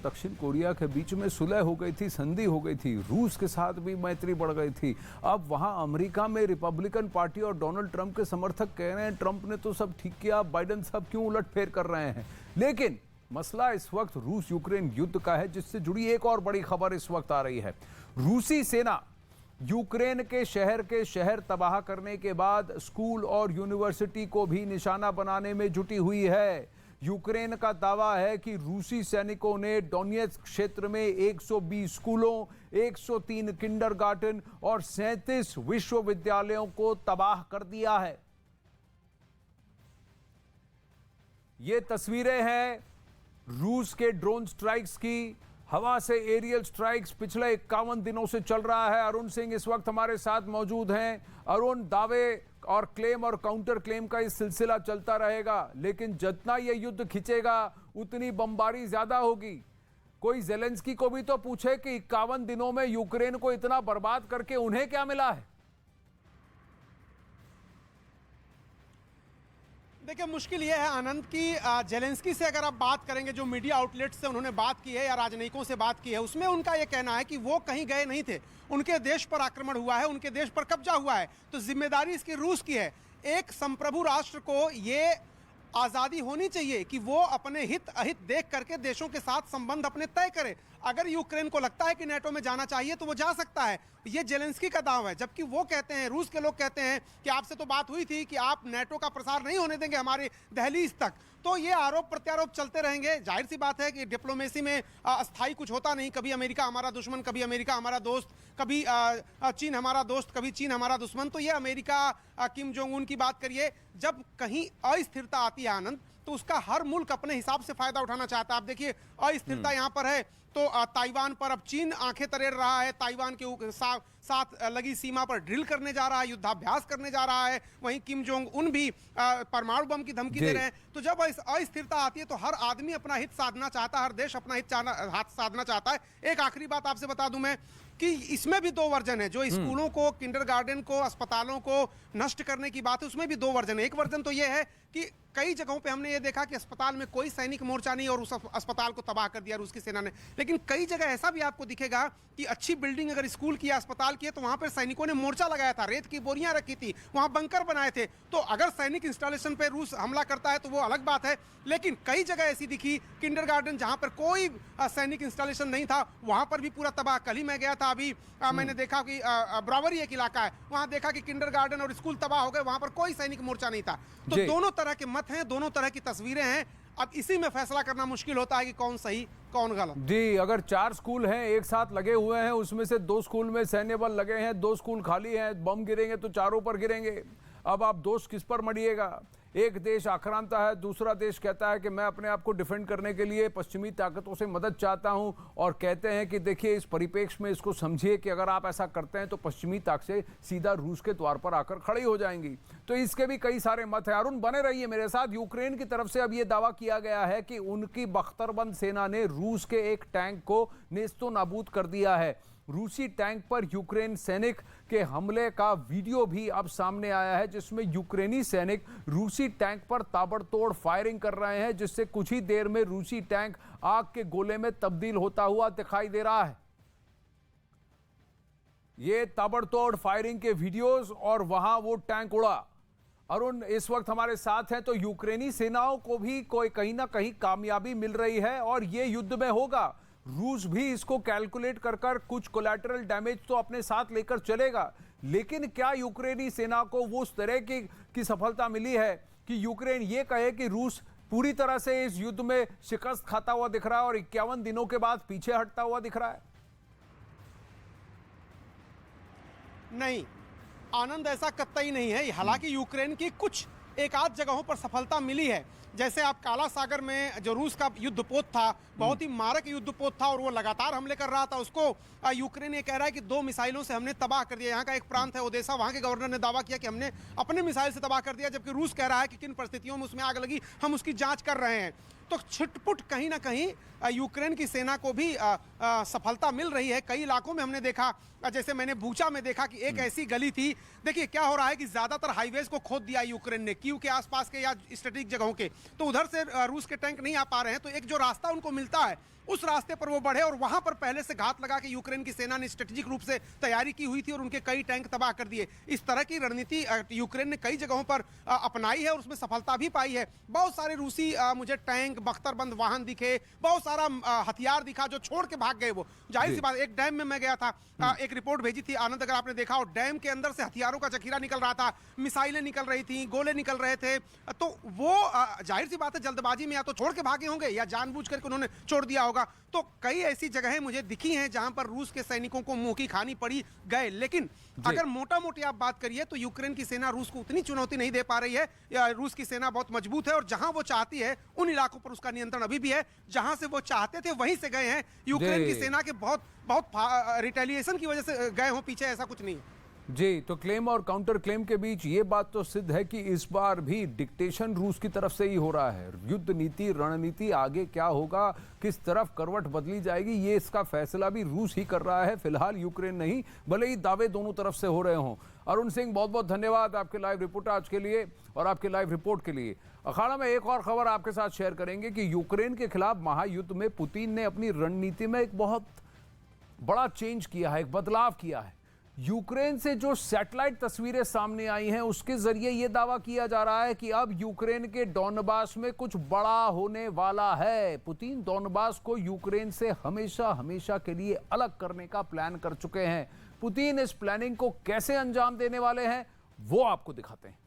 दक्षिण कोरिया के बीच में सुलह हो गई थी, संधि हो गई थी, रूस के साथ भी मैत्री बढ़ गई थी। अब वहां अमेरिका में रिपब्लिकन पार्टी और डोनाल्ड ट्रंप के समर्थक कह रहे हैं ट्रंप ने तो सब ठीक किया, बाइडेन सब क्यों उलटफेर कर रहे हैं। लेकिन मसला इस वक्त रूस यूक्रेन युद्ध का है, जिससे जुड़ी एक और बड़ी खबर इस वक्त आ रही है। रूसी सेना यूक्रेन के शहर तबाह करने के बाद स्कूल और यूनिवर्सिटी को भी निशाना बनाने में जुटी हुई है। यूक्रेन का दावा है कि रूसी सैनिकों ने डोनेट्स्क क्षेत्र में 120 स्कूलों, 103 किंडरगार्टन और 37 विश्वविद्यालयों को तबाह कर दिया है। ये तस्वीरें हैं रूस के ड्रोन स्ट्राइक्स की। हवा से एरियल स्ट्राइक्स पिछले 51 दिनों से चल रहा है। अरुण सिंह इस वक्त हमारे साथ मौजूद हैं। अरुण, दावे और क्लेम और काउंटर क्लेम का ये सिलसिला चलता रहेगा, लेकिन जितना ये युद्ध खिंचेगा उतनी बमबारी ज्यादा होगी। कोई जेलेंस्की को भी तो पूछे कि 51 दिनों में यूक्रेन को इतना बर्बाद करके उन्हें क्या मिला है। देखिए, मुश्किल ये है आनंद की जेलेंस्की से अगर आप बात करेंगे, जो मीडिया आउटलेट से उन्होंने बात की है या राजनयिकों से बात की है, उसमें उनका ये कहना है कि वो कहीं गए नहीं थे, उनके देश पर आक्रमण हुआ है, उनके देश पर कब्जा हुआ है, तो जिम्मेदारी इसकी रूस की है। एक संप्रभु राष्ट्र को ये आज़ादी होनी चाहिए कि वो अपने हित अहित देख करके देशों के साथ संबंध अपने तय करे। अगर यूक्रेन को लगता है कि नेटो में जाना चाहिए तो वो जा सकता है, ये जेलेंस्की का दावा है। जबकि वो कहते हैं, रूस के लोग कहते हैं कि आपसे तो बात हुई थी कि आप नेटो का प्रसार नहीं होने देंगे हमारे दहलीज तक। तो ये आरोप प्रत्यारोप चलते रहेंगे। जाहिर सी बात है कि डिप्लोमेसी में अस्थायी कुछ होता नहीं, कभी अमेरिका हमारा दुश्मन, कभी अमेरिका हमारा दोस्त, कभी चीन हमारा दोस्त, कभी चीन हमारा दुश्मन। तो ये अमेरिका किम जोंग उन की बात करिए, जब कहीं अस्थिरता आती है आनंद, तो उसका हर मुल्क अपने हिसाब से फायदा उठाना चाहता है। आप देखिए, अस्थिरता यहाँ पर है तो ताइवान पर अब चीन आंखें तरेर रहा है, ताइवान के साथ लगी सीमा पर ड्रिल करने जा रहा है, युद्धाभ्यास करने जा रहा है। वहीं किम जोंग उन भी परमाणु बम की धमकी दे रहे हैं। तो जब अस्थिरता आती है तो हर आदमी अपना हित साधना चाहता है, हर देश अपना हित साधना चाहता है। एक आखिरी बात आपसे बता दूं मैं कि इसमें भी दो वर्जन है। जो स्कूलों को, किंडरगार्टन को, अस्पतालों को नष्ट करने की बात है, उसमें भी दो वर्जन है। एक वर्जन तो यह है कि कई जगहों पे हमने ये देखा कि अस्पताल में कोई सैनिक मोर्चा नहीं और उस अस्पताल को तबाह कर दिया रूस की सेना ने। लेकिन कई जगह ऐसा भी आपको दिखेगा कि अच्छी बिल्डिंग अगर स्कूल की या अस्पताल की है तो वहां पर सैनिकों ने मोर्चा लगाया था, रेत की बोरियां रखी थी, वहां बंकर बनाए थे। तो अगर सैनिक इंस्टॉलेशन पे रूस हमला करता है तो वो अलग बात है। लेकिन कई जगह ऐसी दिखी, किंडरगार्टन जहां पर कोई सैनिक इंस्टॉलेशन नहीं था वहां पर भी पूरा तबाह। कल ही मैं गया था, अभी मैंने देखा कि ब्रावरी एक इलाका है, वहां देखा कि किंडरगार्टन और स्कूल तबाह हो गए, वहां पर कोई सैनिक मोर्चा नहीं था। तो दोनों तरह के मत हैं, दोनों तरह की तस्वीरें हैं। अब इसी में फैसला करना मुश्किल होता है कि कौन सही कौन गलत। जी, अगर 4 स्कूल हैं एक साथ लगे हुए हैं, उसमें से 2 स्कूल में सैन्य बल लगे हैं, 2 स्कूल खाली हैं, बम गिरेंगे तो चारों पर गिरेंगे। अब आप दोष किस पर मढ़िएगा। एक देश आक्रांता है, दूसरा देश कहता है कि मैं अपने आप को डिफेंड करने के लिए पश्चिमी ताकतों से मदद चाहता हूं, और कहते हैं कि देखिए इस परिप्रेक्ष्य में इसको समझिए कि अगर आप ऐसा करते हैं तो पश्चिमी ताकतें सीधा रूस के द्वार पर आकर खड़ी हो जाएंगी। तो इसके भी कई सारे मत हैं। अरुण, बने रहिए मेरे साथ। यूक्रेन की तरफ से अब यह दावा किया गया है कि उनकी बख्तरबंद सेना ने रूस के एक टैंक को नेस्तो नाबूद कर दिया है। रूसी टैंक पर यूक्रेन सैनिक के हमले का वीडियो भी अब सामने आया है, जिसमें यूक्रेनी सैनिक रूसी टैंक पर ताबड़तोड़ फायरिंग कर रहे हैं, जिससे कुछ ही देर में रूसी टैंक आग के गोले में तब्दील होता हुआ दिखाई दे रहा है। ये ताबड़तोड़ फायरिंग के वीडियोस और वहां वो टैंक उड़ा। अरुण इस वक्त हमारे साथ हैं। तो यूक्रेनी सेनाओं को भी कोई कहीं ना कहीं कामयाबी मिल रही है और ये युद्ध में होगा। रूस भी इसको कैलकुलेट कर कुछ कोलैटरल डैमेज तो अपने साथ लेकर चलेगा। लेकिन क्या यूक्रेनी सेना को वो उस तरह की सफलता मिली है कि यूक्रेन ये कहे कि रूस पूरी तरह से इस युद्ध में शिकस्त खाता हुआ दिख रहा है और 51 दिनों के बाद पीछे हटता हुआ दिख रहा है? नहीं आनंद, ऐसा कतई नहीं है। हालांकि यूक्रेन की कुछ एक आध जगहों पर सफलता मिली है। जैसे आप काला सागर में जो रूस का युद्धपोत था, बहुत ही मारक युद्धपोत था और वो लगातार हमले कर रहा था, उसको यूक्रेन ये कह रहा है कि 2 मिसाइलों से हमने तबाह कर दिया। यहाँ का एक प्रांत है ओदेसा, वहाँ के गवर्नर ने दावा किया कि हमने अपने मिसाइल से तबाह कर दिया, जबकि रूस कह रहा है कि किन परिस्थितियों में उसमें आग लगी हम उसकी जांच कर रहे हैं। तो छिटपुट कहीं ना कहीं यूक्रेन की सेना को भी सफलता मिल रही है। कई इलाकों में हमने देखा, जैसे मैंने बूचा में देखा कि एक ऐसी गली थी, देखिए क्या हो रहा है कि ज्यादातर हाईवेज को खोद दिया यूक्रेन ने, कीव के आसपास के या स्ट्रेटेजिक जगहों के, तो उधर से रूस के टैंक नहीं आ पा रहे हैं, तो एक जो रास्ता उनको मिलता है उस रास्ते पर वो बढ़े और वहां पर पहले से घात लगा के यूक्रेन की सेना ने स्ट्रेटेजिक रूप से तैयारी की हुई थी और उनके कई टैंक तबाह कर दिए। इस तरह की रणनीति यूक्रेन ने कई जगहों पर अपनाई है और उसमें सफलता भी पाई है। बहुत सारे रूसी मुझे टैंक, बख्तरबंद वाहन दिखे, बहुत सारा हथियार दिखा जो छोड़ के भाग गए। वो जाहिर सी बात, एक डैम में मैं गया था, एक रिपोर्ट भेजी थी आनंद, अगर आपने देखा हो, डैम के अंदर से हथियारों का जखीरा निकल रहा था, मिसाइलें निकल रही थी, गोले निकल रहे थे, तो वो जाहिर सी बात है जल्दबाजी में या तो छोड़ के भागे होंगे या जानबूझ करके उन्होंने छोड़ दिया होगा। तो कई ऐसी जगहें मुझे दिखी हैं जहां पर रूस के सैनिकों को मुंह की खानी पड़ी गए। लेकिन अगर मोटा मोटी आप बात करिए तो यूक्रेन की सेना रूस को उतनी चुनौती नहीं दे पा रही है, या रूस की सेना बहुत मजबूत है और जहां वो चाहती है उन इलाकों पर उसका नियंत्रण अभी भी है, जहां से वो चाहते थे वहीं से गए हैं। यूक्रेन की सेना के बहुत रिटेलिएशन की वजह से गए हो पीछे, ऐसा कुछ नहीं है। जी, तो क्लेम और काउंटर क्लेम के बीच ये बात तो सिद्ध है कि इस बार भी डिक्टेशन रूस की तरफ से ही हो रहा है। युद्ध नीति, रणनीति, आगे क्या होगा, किस तरफ करवट बदली जाएगी, ये इसका फैसला भी रूस ही कर रहा है, फिलहाल यूक्रेन नहीं, भले ही दावे दोनों तरफ से हो रहे हों। अरुण सिंह, बहुत बहुत धन्यवाद आपके लाइव रिपोर्टाज के लिए और आपके लाइव रिपोर्ट के लिए। अखाड़ा में एक और खबर आपके साथ शेयर करेंगे कि यूक्रेन के खिलाफ महायुद्ध में पुतिन ने अपनी रणनीति में एक बहुत बड़ा चेंज किया है, एक बदलाव किया है। यूक्रेन से जो सैटेलाइट तस्वीरें सामने आई हैं उसके जरिए यह दावा किया जा रहा है कि अब यूक्रेन के डोनबास में कुछ बड़ा होने वाला है। पुतिन डोनबास को यूक्रेन से हमेशा हमेशा के लिए अलग करने का प्लान कर चुके हैं। पुतिन इस प्लानिंग को कैसे अंजाम देने वाले हैं वो आपको दिखाते हैं।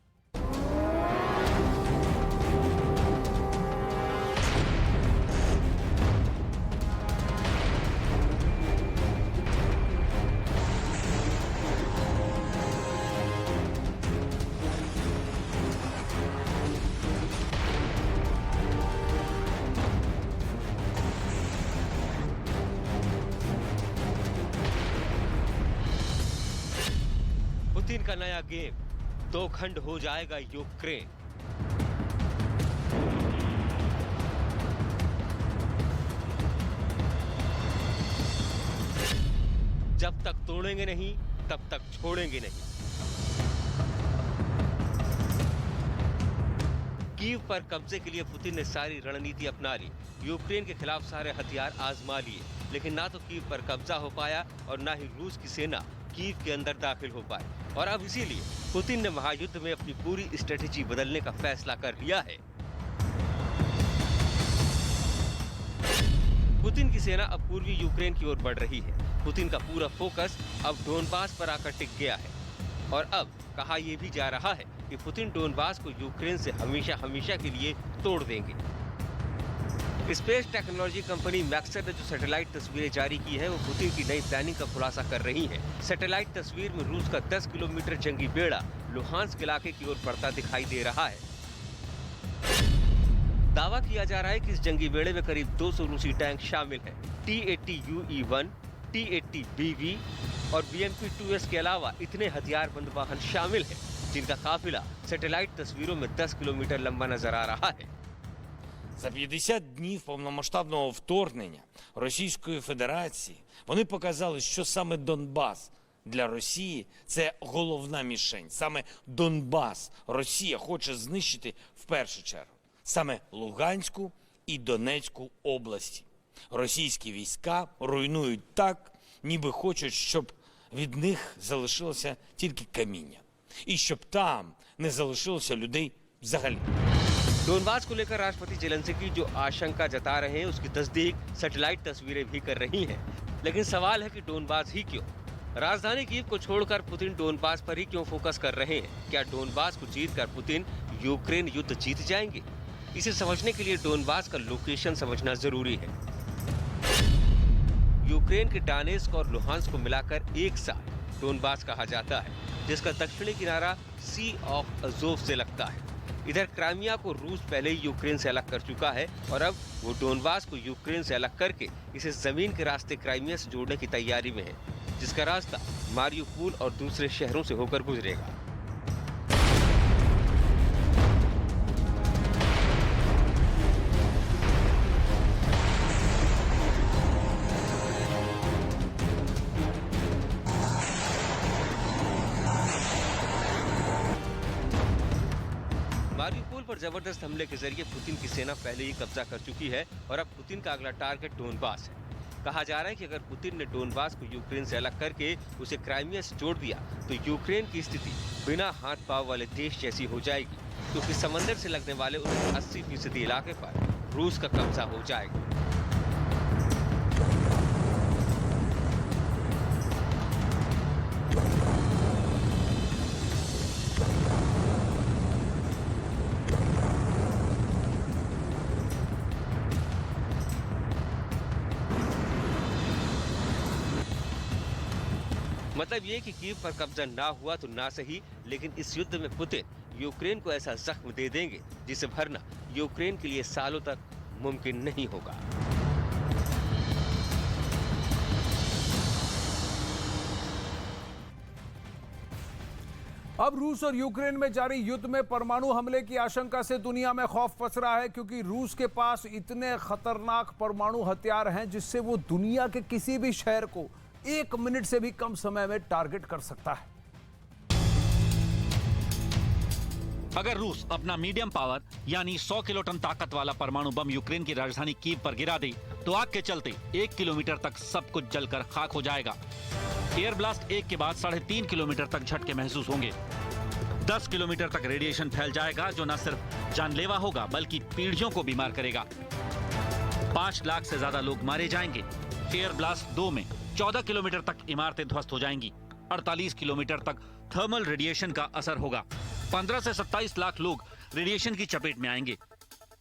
पुतिन का नया गेम, दो खंड हो जाएगा यूक्रेन। जब तक तोड़ेंगे नहीं तब तक छोड़ेंगे नहीं। कीव पर कब्जे के लिए पुतिन ने सारी रणनीति अपना ली। यूक्रेन के खिलाफ सारे हथियार आजमा लिए, लेकिन ना तो कीव पर कब्जा हो पाया और ना ही रूस की सेना कीव के अंदर दाखिल हो पाई। और अब इसीलिए पुतिन ने महायुद्ध में अपनी पूरी स्ट्रेटेजी बदलने का फैसला कर लिया है। पुतिन की सेना अब पूर्वी यूक्रेन की ओर बढ़ रही है। पुतिन का पूरा फोकस अब डोनबास पर आकर टिक गया है और अब कहा यह भी जा रहा है कि पुतिन डोनबास को यूक्रेन से हमेशा हमेशा के लिए तोड़ देंगे। स्पेस टेक्नोलॉजी कंपनी मैक्सर ने जो सैटेलाइट तस्वीरें जारी की है वो पुतिन की नई प्लानिंग का खुलासा कर रही है। सैटेलाइट तस्वीर में रूस का 10 किलोमीटर जंगी बेड़ा लुहांस्क इलाके की ओर बढ़ता दिखाई दे रहा है। दावा किया जा रहा है कि इस जंगी बेड़े में करीब 200 रूसी टैंक शामिल हैं। T-80UE-1, T-80BV और BMP-2S के अलावा इतने हथियारबंद वाहन शामिल हैं जिनका काफिला सैटेलाइट तस्वीरों में 10 किलोमीटर लंबा नजर आ रहा है। За 50 днів повномасштабного вторгнення Російської Федерації вони показали, що саме Донбас для Росії – це головна мішень. Саме Донбас Росія хоче знищити в першу чергу. Саме Луганську і Донецьку області. Російські війська руйнують так, ніби хочуть, щоб від них залишилося тільки каміння. І щоб там не залишилося людей взагалі. डोनबास को लेकर राष्ट्रपति जेलेंस्की जो आशंका जता रहे हैं उसकी तस्दीक सैटेलाइट तस्वीरें भी कर रही हैं। लेकिन सवाल है कि डोनबास ही क्यों? राजधानी कीव को छोड़कर पुतिन डोनबास पर ही क्यों फोकस कर रहे हैं? क्या डोनबास को जीतकर पुतिन यूक्रेन युद्ध जीत जाएंगे? इसे समझने के लिए डोनबास का लोकेशन समझना जरूरी है। यूक्रेन के डोनेत्स्क और लुहांस्क को मिलाकर एक साथ डोनबास कहा जाता है, जिसका दक्षिणी किनारा सी ऑफ अजोव से लगता है। इधर क्राइमिया को रूस पहले ही यूक्रेन से अलग कर चुका है और अब वो डोनबास को यूक्रेन से अलग करके इसे जमीन के रास्ते क्राइमिया से जोड़ने की तैयारी में है, जिसका रास्ता मारियुपोल और दूसरे शहरों से होकर गुजरेगा। और जबरदस्त हमले के जरिए पुतिन की सेना पहले ही कब्जा कर चुकी है और अब पुतिन का अगला टारगेट डोनबास है। कहा जा रहा है कि अगर पुतिन ने डोनबास को यूक्रेन से अलग करके उसे क्राइमिया से जोड़ दिया तो यूक्रेन की स्थिति बिना हाथ पांव वाले देश जैसी हो जाएगी, क्योंकि समंदर से लगने वाले उस 80% इलाके पर रूस का कब्जा हो जाएगा। मतलब ये कि कीव पर कब्जा ना हुआ तो ना सही, लेकिन इस युद्ध में पुतिन यूक्रेन को ऐसा जख्म दे देंगे जिसे भरना यूक्रेन के लिए सालों तक मुमकिन नहीं होगा। अब रूस और यूक्रेन में जारी युद्ध में परमाणु हमले की आशंका से दुनिया में खौफ पस रहा है, क्योंकि रूस के पास इतने खतरनाक परमाणु हथियार हैं जिससे वो दुनिया के किसी भी शहर को 1 मिनट से भी कम समय में टारगेट कर सकता है। अगर रूस अपना मीडियम पावर यानी 100 किलोटन ताकत वाला परमाणु बम यूक्रेन की राजधानी कीव पर गिरा दे तो आग के चलते 1 किलोमीटर तक सब कुछ जलकर खाक हो जाएगा। एयर ब्लास्ट 1 के बाद 3.5 किलोमीटर तक झटके महसूस होंगे। 10 किलोमीटर तक रेडिएशन फैल जाएगा जो न सिर्फ जानलेवा होगा बल्कि पीढ़ियों को बीमार करेगा। 5 लाख से ज्यादा लोग मारे जाएंगे। एयर ब्लास्ट 2 में 14 किलोमीटर तक इमारतें ध्वस्त हो जाएंगी। 48 किलोमीटर तक थर्मल रेडिएशन का असर होगा। 15 से 27 लाख लोग रेडिएशन की चपेट में आएंगे।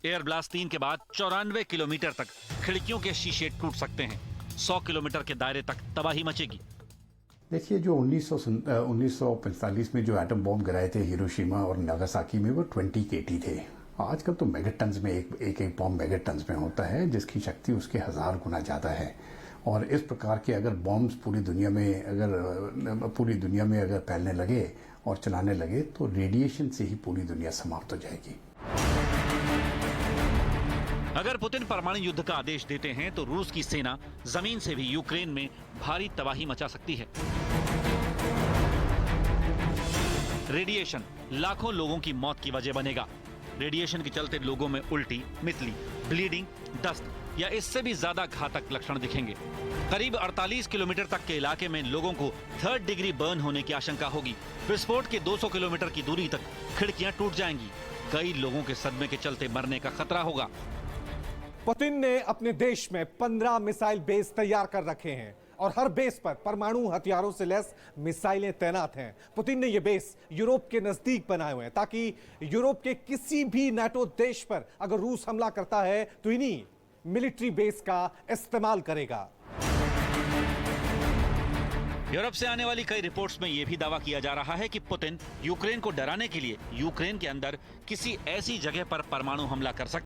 एयर ब्लास्ट 3 के बाद 94 किलोमीटर तक खिड़कियों के शीशे टूट सकते हैं। 100 किलोमीटर के दायरे तक तबाही मचेगी। देखिए, जो 1945 में जो एटम बॉम्ब गिराए थे हिरोशिमा और नागासाकी में, वो 20 kT थे। आजकल तो मेगाटन्स में एक बॉम्ब मेगाटन्स में होता है, जिसकी शक्ति उसके 1000 गुना ज़्यादा है। और इस प्रकार के अगर बॉम्ब्स पूरी दुनिया में अगर फैलने लगे और चलाने लगे तो रेडिएशन से ही पूरी दुनिया समाप्त हो जाएगी। अगर पुतिन परमाणु युद्ध का आदेश देते हैं तो रूस की सेना जमीन से भी यूक्रेन में भारी तबाही मचा सकती है। रेडिएशन लाखों लोगों की मौत की वजह बनेगा। रेडिएशन के चलते लोगों में उल्टी, मितली, ब्लीडिंग, दस्त या इससे भी ज्यादा घातक लक्षण दिखेंगे। करीब 48 किलोमीटर तक के इलाके में लोगों को 3rd डिग्री बर्न होने की आशंका होगी। विस्फोट के 200 किलोमीटर की दूरी तक खिड़कियां टूट जाएंगी। कई लोगों के सदमे के चलते मरने का खतरा होगा। पुतिन ने अपने देश में 15 मिसाइल बेस तैयार कर रखे हैं और हर बेस पर परमाणु हथियारों से लैस मिसाइलें तैनात हैं। पुतिन ने ये बेस यूरोप के नजदीक बनाए हुए हैं ताकि यूरोप के किसी भी नाटो देश पर अगर रूस हमला करता है तो इन्हीं मिलिट्री बेस का इस्तेमाल करेगा। यूरोप से आने वाली कई रिपोर्ट्स में यह भी दावा किया जा रहा है कि पुतिन यूक्रेन को डराने के लिए यूक्रेन के अंदर किसी ऐसी जगह पर परमाणु हमला कर सकते